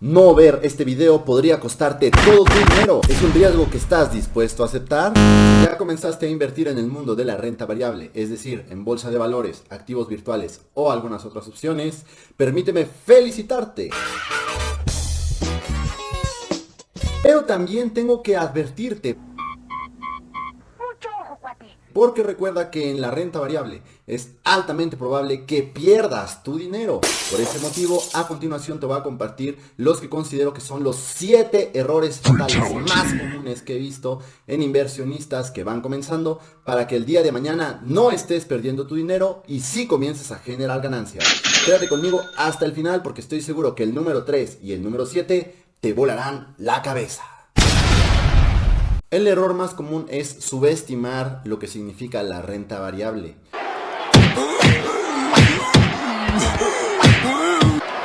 No ver este video podría costarte todo tu dinero. ¿Es un riesgo que estás dispuesto a aceptar? ¿Ya comenzaste a invertir en el mundo de la renta variable, es decir, en bolsa de valores, activos virtuales o algunas otras opciones? Permíteme felicitarte. Pero también tengo que advertirte. Porque recuerda que en la renta variable es altamente probable que pierdas tu dinero. Por ese motivo, a continuación te voy a compartir los que considero que son los 7 errores fatales más comunes que he visto en inversionistas que van comenzando, para que el día de mañana no estés perdiendo tu dinero y sí comiences a generar ganancias. Quédate conmigo hasta el final porque estoy seguro que el número 3 y el número 7 te volarán la cabeza. El error más común es subestimar lo que significa la renta variable.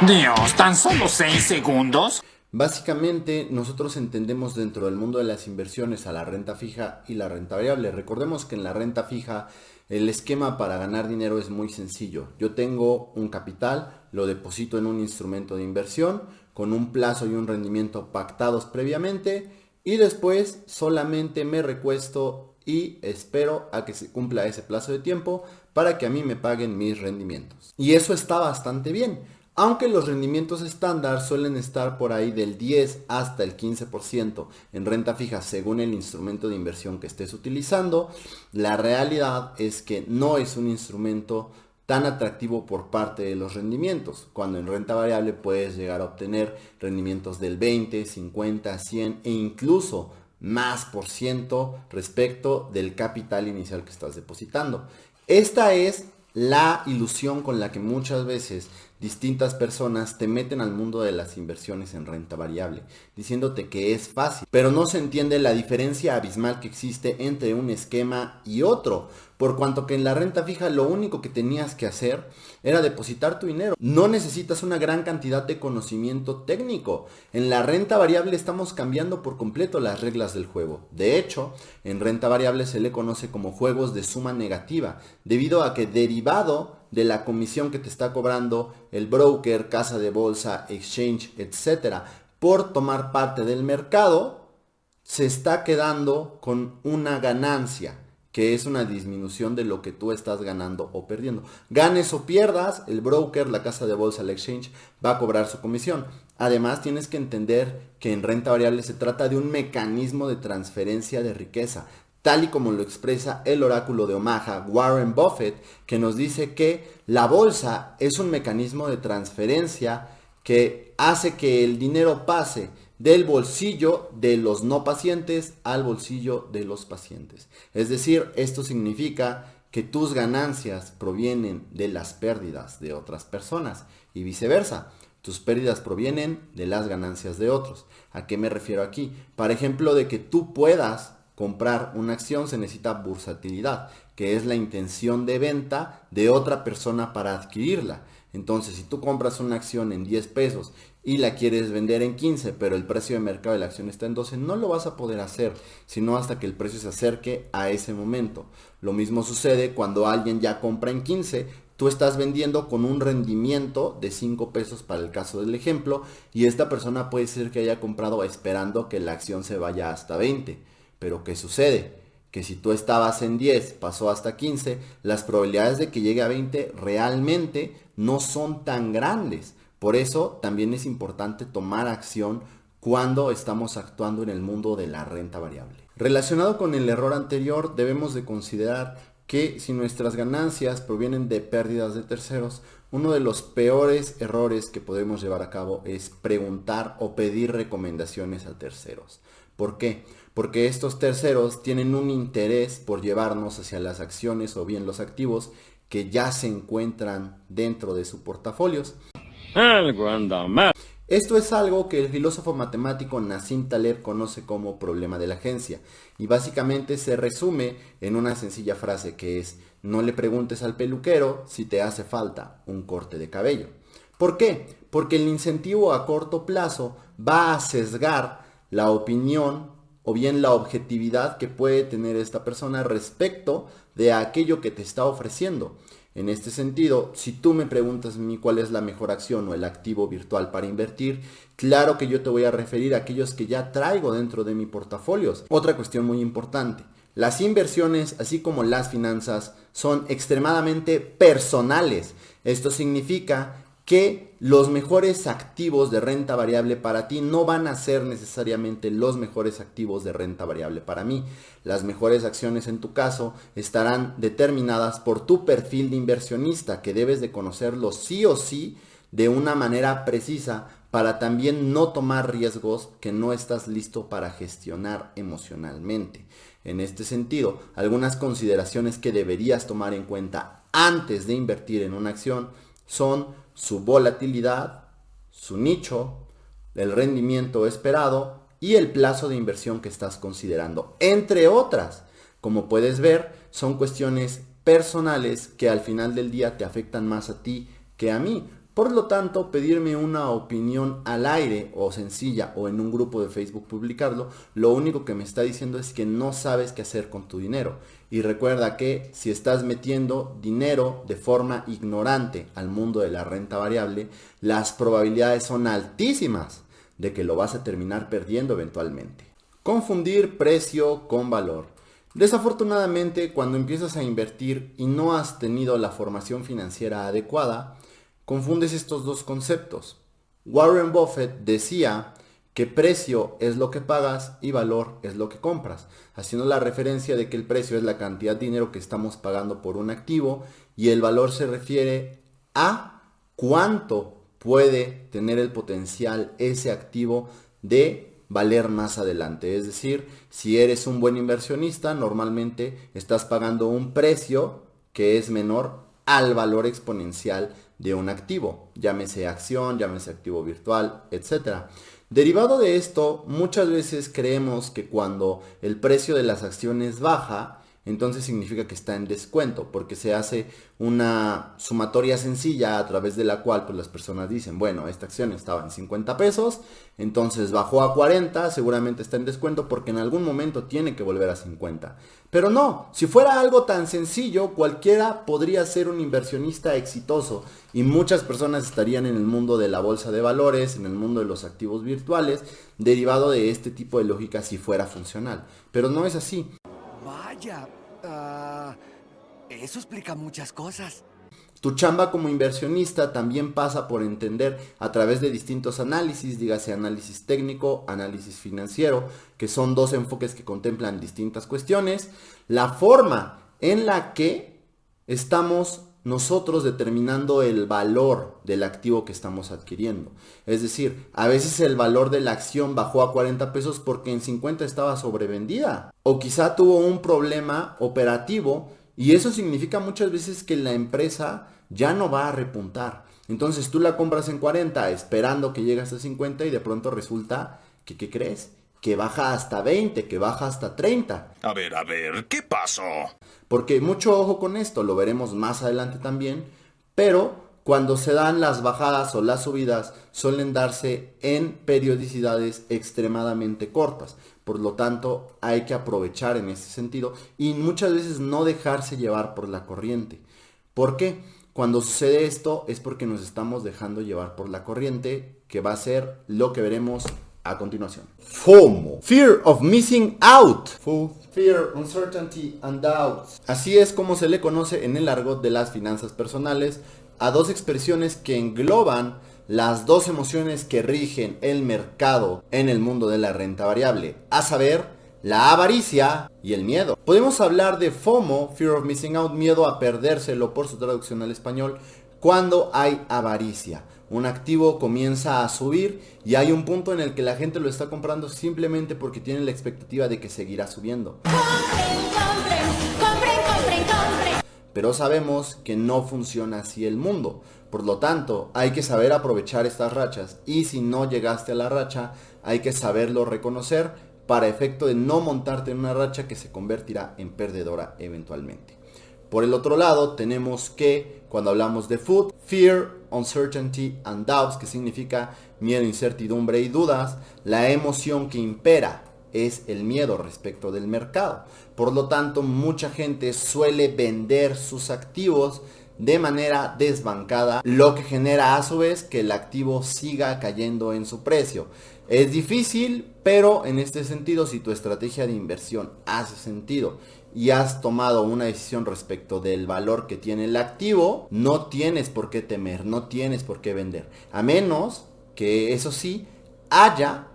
Dios, ¿tan solo 6 segundos? Básicamente, nosotros entendemos dentro del mundo de las inversiones a la renta fija y la renta variable. Recordemos que en la renta fija el esquema para ganar dinero es muy sencillo. Yo tengo un capital, lo deposito en un instrumento de inversión con un plazo y un rendimiento pactados previamente. Y después solamente me recuesto y espero a que se cumpla ese plazo de tiempo para que a mí me paguen mis rendimientos. Y eso está bastante bien, aunque los rendimientos estándar suelen estar por ahí del 10 hasta el 15% en renta fija según el instrumento de inversión que estés utilizando. La realidad es que no es un instrumento tan atractivo por parte de los rendimientos, cuando en renta variable puedes llegar a obtener rendimientos del 20, 50, 100 e incluso más por ciento respecto del capital inicial que estás depositando. Esta es la ilusión con la que muchas veces distintas personas te meten al mundo de las inversiones en renta variable, diciéndote que es fácil, pero no se entiende la diferencia abismal que existe entre un esquema y otro, por cuanto que en la renta fija lo único que tenías que hacer era depositar tu dinero. No necesitas una gran cantidad de conocimiento técnico. En la renta variable estamos cambiando por completo las reglas del juego. De hecho, en renta variable se le conoce como juegos de suma negativa, debido a que derivado de la comisión que te está cobrando el broker, casa de bolsa, exchange, etcétera, por tomar parte del mercado, se está quedando con una ganancia, que es una disminución de lo que tú estás ganando o perdiendo. Ganes o pierdas, el broker, la casa de bolsa, el exchange, va a cobrar su comisión. Además, tienes que entender que en renta variable se trata de un mecanismo de transferencia de riqueza, tal y como lo expresa el oráculo de Omaha, Warren Buffett, que nos dice que la bolsa es un mecanismo de transferencia que hace que el dinero pase del bolsillo de los no pacientes al bolsillo de los pacientes. Es decir, esto significa que tus ganancias provienen de las pérdidas de otras personas y viceversa. Tus pérdidas provienen de las ganancias de otros. ¿A qué me refiero aquí? Por ejemplo, de que tú puedas comprar una acción se necesita bursatilidad, que es la intención de venta de otra persona para adquirirla. Entonces, si tú compras una acción en 10 pesos y la quieres vender en 15, pero el precio de mercado de la acción está en 12, no lo vas a poder hacer, sino hasta que el precio se acerque a ese momento. Lo mismo sucede cuando alguien ya compra en 15, tú estás vendiendo con un rendimiento de 5 pesos para el caso del ejemplo, y esta persona puede ser que haya comprado esperando que la acción se vaya hasta 20. Pero ¿qué sucede? Que si tú estabas en 10, pasó hasta 15, las probabilidades de que llegue a 20 realmente no son tan grandes. Por eso también es importante tomar acción cuando estamos actuando en el mundo de la renta variable. Relacionado con el error anterior, debemos de considerar que si nuestras ganancias provienen de pérdidas de terceros, uno de los peores errores que podemos llevar a cabo es preguntar o pedir recomendaciones a terceros. ¿Por qué? Porque estos terceros tienen un interés por llevarnos hacia las acciones o bien los activos que ya se encuentran dentro de sus portafolios. Algo anda mal. Esto es algo que el filósofo matemático Nassim Taleb conoce como problema de la agencia, y básicamente se resume en una sencilla frase que es: no le preguntes al peluquero si te hace falta un corte de cabello. ¿Por qué? Porque el incentivo a corto plazo va a sesgar la opinión o bien la objetividad que puede tener esta persona respecto de aquello que te está ofreciendo. En este sentido, si tú me preguntas a mí cuál es la mejor acción o el activo virtual para invertir, claro que yo te voy a referir a aquellos que ya traigo dentro de mi portafolio. Otra cuestión muy importante, las inversiones, así como las finanzas, son extremadamente personales. Esto significa que los mejores activos de renta variable para ti no van a ser necesariamente los mejores activos de renta variable para mí. Las mejores acciones en tu caso estarán determinadas por tu perfil de inversionista, que debes de conocerlo sí o sí de una manera precisa para también no tomar riesgos que no estás listo para gestionar emocionalmente. En este sentido, algunas consideraciones que deberías tomar en cuenta antes de invertir en una acción son su volatilidad, su nicho, el rendimiento esperado y el plazo de inversión que estás considerando, entre otras. Como puedes ver, son cuestiones personales que al final del día te afectan más a ti que a mí. Por lo tanto, pedirme una opinión al aire o sencilla o en un grupo de Facebook publicarlo, lo único que me está diciendo es que no sabes qué hacer con tu dinero. Y recuerda que si estás metiendo dinero de forma ignorante al mundo de la renta variable, las probabilidades son altísimas de que lo vas a terminar perdiendo eventualmente. Confundir precio con valor. Desafortunadamente, cuando empiezas a invertir y no has tenido la formación financiera adecuada, confundes estos dos conceptos. Warren Buffett decía que precio es lo que pagas y valor es lo que compras, haciendo la referencia de que el precio es la cantidad de dinero que estamos pagando por un activo y el valor se refiere a cuánto puede tener el potencial ese activo de valer más adelante. Es decir, si eres un buen inversionista, normalmente estás pagando un precio que es menor al valor exponencial de un activo, llámese acción, llámese activo virtual, etc. Derivado de esto, muchas veces creemos que cuando el precio de las acciones baja, entonces significa que está en descuento, porque se hace una sumatoria sencilla a través de la cual pues, las personas dicen, bueno, esta acción estaba en 50 pesos, entonces bajó a 40, seguramente está en descuento porque en algún momento tiene que volver a 50. Pero no, si fuera algo tan sencillo, cualquiera podría ser un inversionista exitoso y muchas personas estarían en el mundo de la bolsa de valores, en el mundo de los activos virtuales, derivado de este tipo de lógica si fuera funcional. Pero no es así. Vaya, eso explica muchas cosas. Tu chamba como inversionista también pasa por entender a través de distintos análisis, dígase análisis técnico, análisis financiero, que son dos enfoques que contemplan distintas cuestiones, la forma en la que estamos nosotros determinando el valor del activo que estamos adquiriendo. Es decir, a veces el valor de la acción bajó a 40 pesos porque en 50 estaba sobrevendida. O quizá tuvo un problema operativo y eso significa muchas veces que la empresa ya no va a repuntar. Entonces tú la compras en 40 esperando que llegue hasta 50 y de pronto resulta que, ¿qué crees? Que baja hasta 20, que baja hasta 30. A ver, ¿qué pasó? Porque mucho ojo con esto, lo veremos más adelante también, pero cuando se dan las bajadas o las subidas suelen darse en periodicidades extremadamente cortas. Por lo tanto, hay que aprovechar en ese sentido y muchas veces no dejarse llevar por la corriente. ¿Por qué? Cuando sucede esto es porque nos estamos dejando llevar por la corriente, que va a ser lo que veremos a continuación. FOMO, Fear of Missing Out. Fear, Uncertainty and Doubt. Así es como se le conoce en el argot de las finanzas personales a dos expresiones que engloban las dos emociones que rigen el mercado en el mundo de la renta variable, a saber, la avaricia y el miedo. Podemos hablar de FOMO, Fear of Missing Out, miedo a perdérselo por su traducción al español, cuando hay avaricia. Un activo comienza a subir y hay un punto en el que la gente lo está comprando simplemente porque tiene la expectativa de que seguirá subiendo. Compren. Pero sabemos que no funciona así el mundo. Por lo tanto, hay que saber aprovechar estas rachas y si no llegaste a la racha, hay que saberlo reconocer para efecto de no montarte en una racha que se convertirá en perdedora eventualmente. Por el otro lado, tenemos que, cuando hablamos de FUD, Fear, Uncertainty and Doubts, que significa miedo, incertidumbre y dudas, la emoción que impera es el miedo respecto del mercado. Por lo tanto, mucha gente suele vender sus activos de manera desbancada, lo que genera a su vez que el activo siga cayendo en su precio. Es difícil, pero en este sentido, si tu estrategia de inversión hace sentido y has tomado una decisión respecto del valor que tiene el activo, no tienes por qué temer, no tienes por qué vender. A menos que, eso sí, haya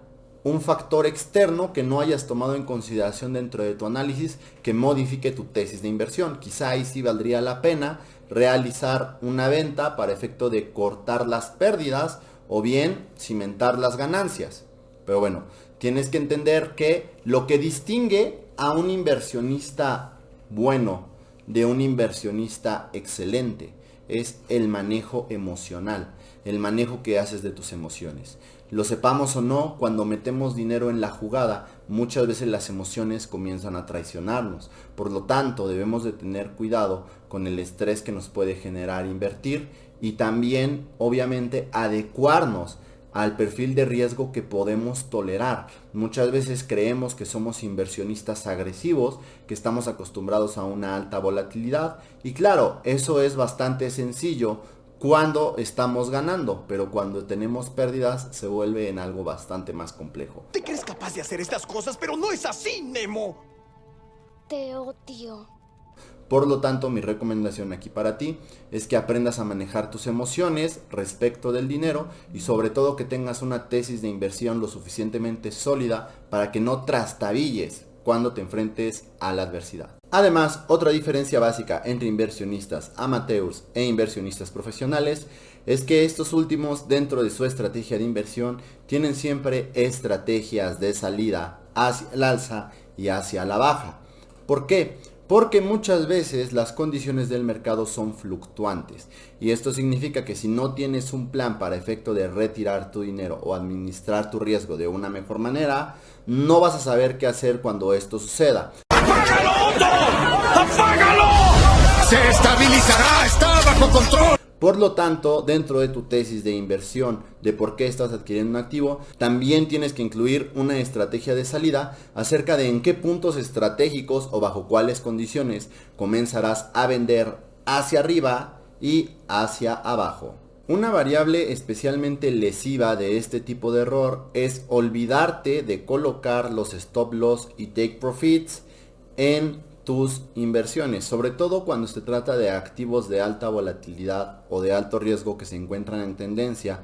un factor externo que no hayas tomado en consideración dentro de tu análisis que modifique tu tesis de inversión. Quizá ahí sí valdría la pena realizar una venta para efecto de cortar las pérdidas o bien cimentar las ganancias. Pero bueno, tienes que entender que lo que distingue a un inversionista bueno de un inversionista excelente es el manejo emocional, el manejo que haces de tus emociones. Lo sepamos o no, cuando metemos dinero en la jugada, muchas veces las emociones comienzan a traicionarnos. Por lo tanto, debemos de tener cuidado con el estrés que nos puede generar invertir y también, obviamente, adecuarnos al perfil de riesgo que podemos tolerar. Muchas veces creemos que somos inversionistas agresivos, que estamos acostumbrados a una alta volatilidad y claro, eso es bastante sencillo cuando estamos ganando, pero cuando tenemos pérdidas se vuelve en algo bastante más complejo. ¿Te crees capaz de hacer estas cosas? Pero no es así, Nemo. Te odio. Por lo tanto, mi recomendación aquí para ti es que aprendas a manejar tus emociones respecto del dinero y sobre todo que tengas una tesis de inversión lo suficientemente sólida para que no trastabilles cuando te enfrentes a la adversidad. Además, otra diferencia básica entre inversionistas amateurs e inversionistas profesionales es que estos últimos, dentro de su estrategia de inversión, tienen siempre estrategias de salida hacia el alza y hacia la baja. ¿Por qué? Porque muchas veces las condiciones del mercado son fluctuantes y esto significa que si no tienes un plan para efecto de retirar tu dinero o administrar tu riesgo de una mejor manera, no vas a saber qué hacer cuando esto suceda. ¡Apágalo, Otto! ¡Apágalo! ¡Se estabilizará! ¡Está bajo control! Por lo tanto, dentro de tu tesis de inversión de por qué estás adquiriendo un activo, también tienes que incluir una estrategia de salida acerca de en qué puntos estratégicos o bajo cuáles condiciones comenzarás a vender hacia arriba y hacia abajo. Una variable especialmente lesiva de este tipo de error es olvidarte de colocar los stop loss y take profits en tus inversiones, sobre todo cuando se trata de activos de alta volatilidad o de alto riesgo que se encuentran en tendencia,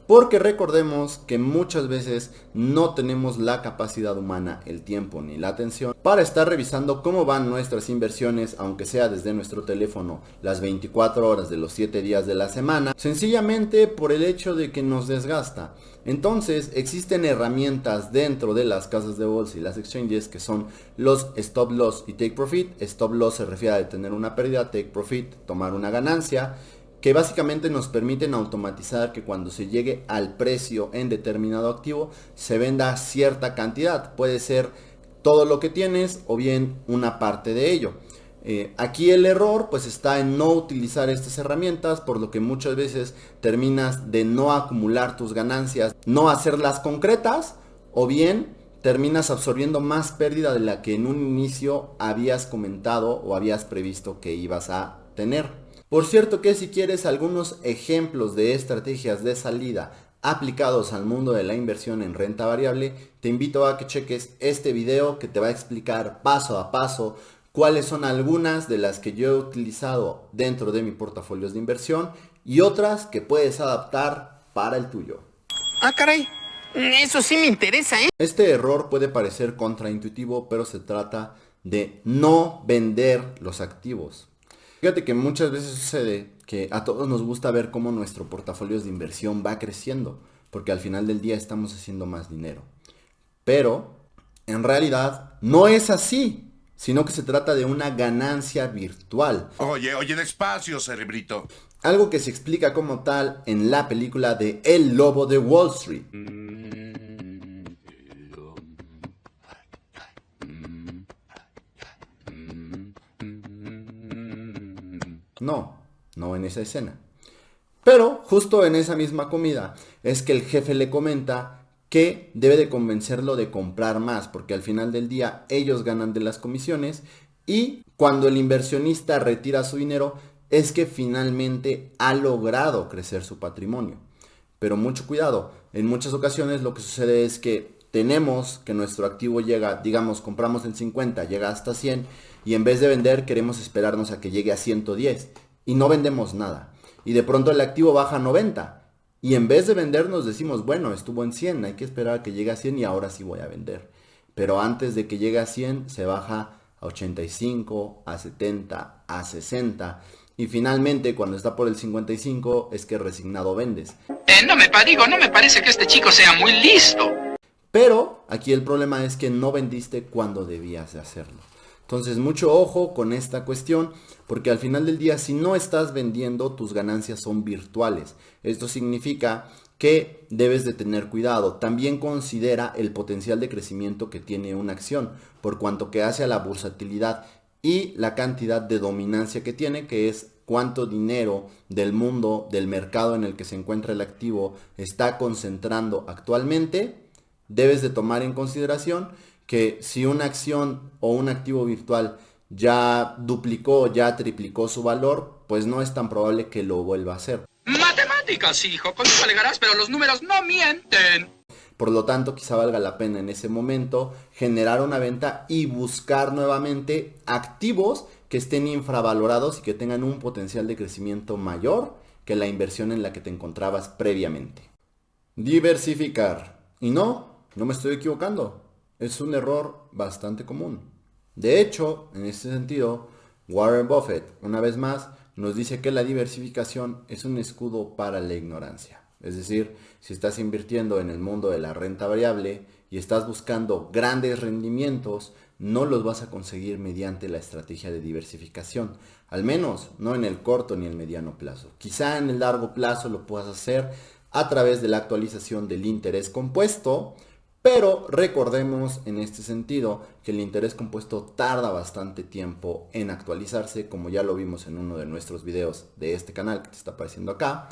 porque recordemos que muchas veces no tenemos la capacidad humana, el tiempo ni la atención para estar revisando cómo van nuestras inversiones, aunque sea desde nuestro teléfono las 24 horas de los 7 días de la semana, sencillamente por el hecho de que nos desgasta. Entonces existen herramientas dentro de las casas de bolsa y las exchanges que son los stop loss y take profit. Stop loss se refiere a tener una pérdida, take profit tomar una ganancia, que básicamente nos permiten automatizar que cuando se llegue al precio en determinado activo se venda cierta cantidad. Puede ser todo lo que tienes o bien una parte de ello. Aquí el error pues está en no utilizar estas herramientas, por lo que muchas veces terminas de no acumular tus ganancias, no hacerlas concretas, o bien terminas absorbiendo más pérdida de la que en un inicio habías comentado o habías previsto que ibas a tener. Por cierto que si quieres algunos ejemplos de estrategias de salida aplicados al mundo de la inversión en renta variable, te invito a que cheques este video que te va a explicar paso a paso cuáles son algunas de las que yo he utilizado dentro de mis portafolios de inversión y otras que puedes adaptar para el tuyo. Ah, caray. Eso sí me interesa, ¿eh? Este error puede parecer contraintuitivo, pero se trata de no vender los activos. Fíjate que muchas veces sucede que a todos nos gusta ver cómo nuestro portafolio de inversión va creciendo, porque al final del día estamos haciendo más dinero. Pero en realidad no es así, sino que se trata de una ganancia virtual. Oye, despacio, cerebrito. Algo que se explica como tal en la película de El Lobo de Wall Street. No en esa escena. Pero justo en esa misma comida es que el jefe le comenta que debe de convencerlo de comprar más, porque al final del día ellos ganan de las comisiones y cuando el inversionista retira su dinero es que finalmente ha logrado crecer su patrimonio. Pero mucho cuidado, en muchas ocasiones lo que sucede es que tenemos que nuestro activo llega, digamos, compramos en 50, llega hasta 100 y en vez de vender queremos esperarnos a que llegue a 110 y no vendemos nada. Y de pronto el activo baja a 90 y en vez de vender nos decimos, bueno, estuvo en 100, hay que esperar a que llegue a 100 y ahora sí voy a vender. Pero antes de que llegue a 100 se baja a 85, a 70, a 60 y finalmente cuando está por el 55 es que resignado vendes. No me parece que este chico sea muy listo. Pero aquí el problema es que no vendiste cuando debías de hacerlo. Entonces mucho ojo con esta cuestión porque al final del día si no estás vendiendo tus ganancias son virtuales. Esto significa que debes de tener cuidado. También considera el potencial de crecimiento que tiene una acción por cuanto que hace a la bursatilidad y la cantidad de dominancia que tiene, que es cuánto dinero del mundo, del mercado en el que se encuentra el activo está concentrando actualmente. Debes de tomar en consideración que si una acción o un activo virtual ya duplicó, ya triplicó su valor, pues no es tan probable que lo vuelva a hacer. Matemáticas, hijo, con eso alegarás, pero los números no mienten. Por lo tanto, quizá valga la pena en ese momento generar una venta y buscar nuevamente activos que estén infravalorados y que tengan un potencial de crecimiento mayor que la inversión en la que te encontrabas previamente. Diversificar. Y no me estoy equivocando. Es un error bastante común. De hecho, en este sentido, Warren Buffett, una vez más, nos dice que la diversificación es un escudo para la ignorancia. Es decir, si estás invirtiendo en el mundo de la renta variable y estás buscando grandes rendimientos, no los vas a conseguir mediante la estrategia de diversificación. Al menos no en el corto ni el mediano plazo. Quizá en el largo plazo lo puedas hacer a través de la actualización del interés compuesto, pero recordemos en este sentido que el interés compuesto tarda bastante tiempo en actualizarse, como ya lo vimos en uno de nuestros videos de este canal que te está apareciendo acá.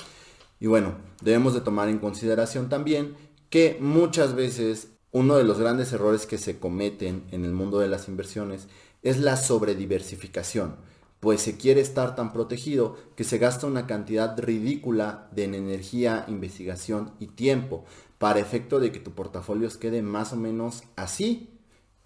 Y bueno, debemos de tomar en consideración también que muchas veces uno de los grandes errores que se cometen en el mundo de las inversiones es la sobrediversificación, pues se quiere estar tan protegido que se gasta una cantidad ridícula de energía, investigación y tiempo para efecto de que tu portafolio quede más o menos así.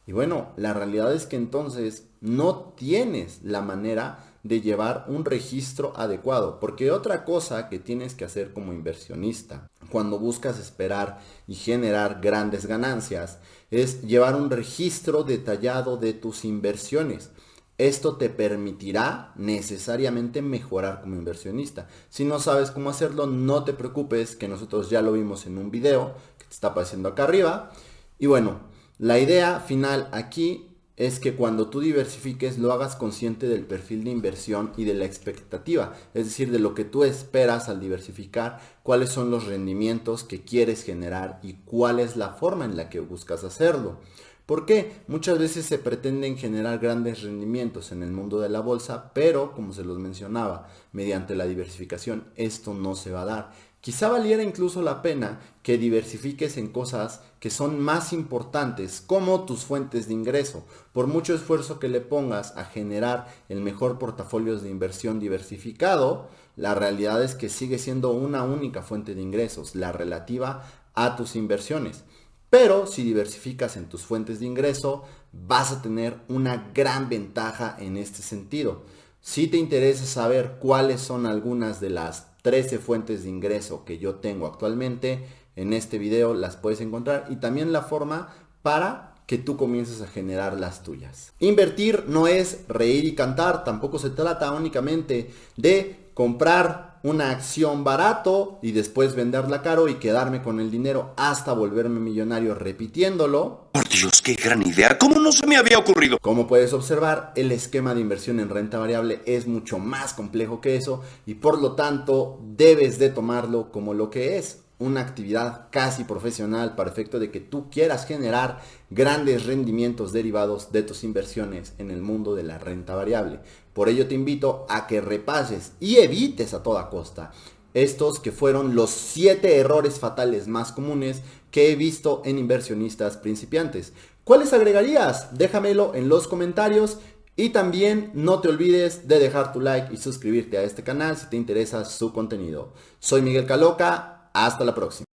Y bueno, la realidad es que entonces no tienes la manera de llevar un registro adecuado, porque otra cosa que tienes que hacer como inversionista cuando buscas esperar y generar grandes ganancias es llevar un registro detallado de tus inversiones. Esto te permitirá necesariamente mejorar como inversionista. Si no sabes cómo hacerlo, no te preocupes, que nosotros ya lo vimos en un video que te está apareciendo acá arriba. Y bueno, la idea final aquí es que cuando tú diversifiques lo hagas consciente del perfil de inversión y de la expectativa, es decir, de lo que tú esperas al diversificar, cuáles son los rendimientos que quieres generar y cuál es la forma en la que buscas hacerlo. ¿Por qué? Muchas veces se pretenden generar grandes rendimientos en el mundo de la bolsa, pero como se los mencionaba, mediante la diversificación esto no se va a dar. Quizá valiera incluso la pena que diversifiques en cosas que son más importantes, como tus fuentes de ingreso. Por mucho esfuerzo que le pongas a generar el mejor portafolio de inversión diversificado, la realidad es que sigue siendo una única fuente de ingresos, la relativa a tus inversiones. Pero si diversificas en tus fuentes de ingreso, vas a tener una gran ventaja en este sentido. Si te interesa saber cuáles son algunas de las 13 fuentes de ingreso que yo tengo actualmente, en este video las puedes encontrar y también la forma para que tú comiences a generar las tuyas. Invertir no es reír y cantar, tampoco se trata únicamente de comprar una acción barato y después venderla caro y quedarme con el dinero hasta volverme millonario repitiéndolo. Por Dios, qué gran idea. ¿Cómo no se me había ocurrido? Como puedes observar, el esquema de inversión en renta variable es mucho más complejo que eso y por lo tanto debes de tomarlo como lo que es, una actividad casi profesional para efecto de que tú quieras generar grandes rendimientos derivados de tus inversiones en el mundo de la renta variable. Por ello te invito a que repases y evites a toda costa estos que fueron los 7 errores fatales más comunes que he visto en inversionistas principiantes. ¿Cuáles agregarías? Déjamelo en los comentarios Y también no te olvides de dejar tu like y suscribirte a este canal si te interesa su contenido. Soy Miguel Caloca, hasta la próxima.